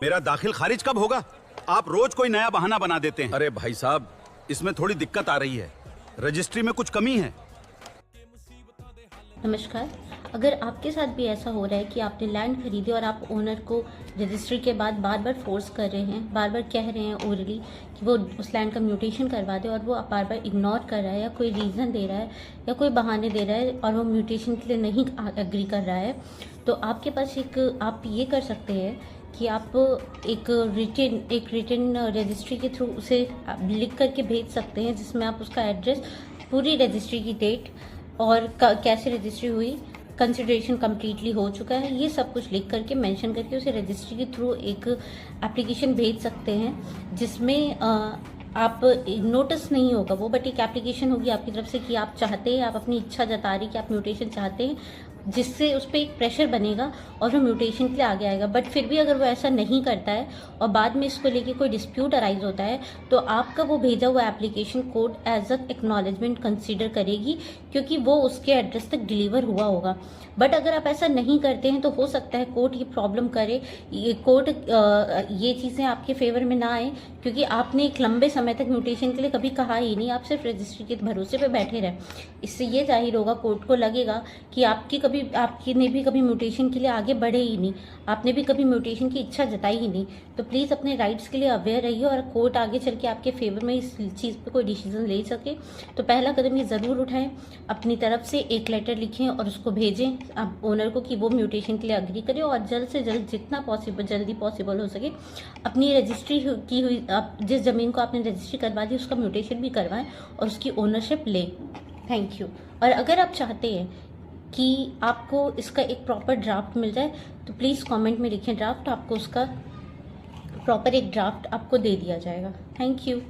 मेरा दाखिल खारिज कब होगा? आप रोज कोई नया बहाना बना देते हैं। अरे भाई साहब, इसमें थोड़ी दिक्कत आ रही है। रजिस्ट्री में कुछ कमी है। नमस्कार। अगर आपके साथ भी ऐसा हो रहा है कि आपने लैंड खरीदी और आप ओनर को रजिस्ट्री के बाद बार बार फोर्स कर रहे हैं, बार बार कह रहे हैं ओरली कि वो उस लैंड का म्यूटेशन करवा दे और वो बार बार इग्नोर कर रहा है या कोई रीज़न दे रहा है या कोई बहाने दे रहा है और वो म्यूटेशन के लिए नहीं एग्री कर रहा है, तो आपके पास आप ये कर सकते हैं कि आप एक रिटन रजिस्ट्री के थ्रू उसे लिख करके भेज सकते हैं, जिसमें आप उसका एड्रेस, पूरी रजिस्ट्री की डेट और कैसे रजिस्ट्री हुई, कंसिडरेशन कम्प्लीटली हो चुका है, ये सब कुछ लिख करके मेंशन करके उसे रजिस्ट्री के थ्रू एक एप्लीकेशन भेज सकते हैं, जिसमें आप नोटिस नहीं होगा वो, बट एक एप्लीकेशन होगी आपकी तरफ से कि आप चाहते हैं, आप अपनी इच्छा जता रही कि आप म्यूटेशन चाहते हैं, जिससे उस पर एक प्रेशर बनेगा और वो म्यूटेशन के लिए आगे आएगा। बट फिर भी अगर वो ऐसा नहीं करता है और बाद में इसको लेके कोई डिस्प्यूट अराइज होता है, तो आपका वो भेजा हुआ application code as a acknowledgement consider करेगी, क्योंकि वो उसके एड्रेस तक डिलीवर हुआ होगा। बट अगर आप ऐसा नहीं करते हैं तो हो सकता है कोर्ट ये प्रॉब्लम करे, कोर्ट ये चीज़ें आपके फेवर में ना आए, क्योंकि आपने एक लंबे समय तक म्यूटेशन के लिए कभी कहा ही नहीं, आप सिर्फ रजिस्ट्री के भरोसे पे बैठे रहे। इससे ये जाहिर होगा, कोर्ट को लगेगा कि आपने भी कभी म्यूटेशन के लिए आगे बढ़े ही नहीं, आपने भी कभी म्यूटेशन की इच्छा जताई ही नहीं। तो प्लीज़ अपने राइट्स के लिए अवेयर रहिए, और कोर्ट आगे चल के आपके फेवर में इस चीज़ पे कोई डिसीजन ले सके तो पहला कदम ये ज़रूर उठाएं, अपनी तरफ से एक लेटर लिखें और उसको भेजें आप ओनर को कि वो म्यूटेशन के लिए अग्री करें, और जल्द से जल्द जितना जल्दी पॉसिबल हो सके अपनी रजिस्ट्री की हुई, जिस ज़मीन को आपने रजिस्ट्री करवा दी उसका म्यूटेशन भी करवाएं और उसकी ओनरशिप लें। Thank you. और अगर आप चाहते हैं कि आपको इसका एक प्रॉपर ड्राफ्ट मिल जाए तो प्लीज़ कमेंट में लिखें ड्राफ्ट, आपको उसका प्रॉपर एक ड्राफ्ट आपको दे दिया जाएगा। Thank you.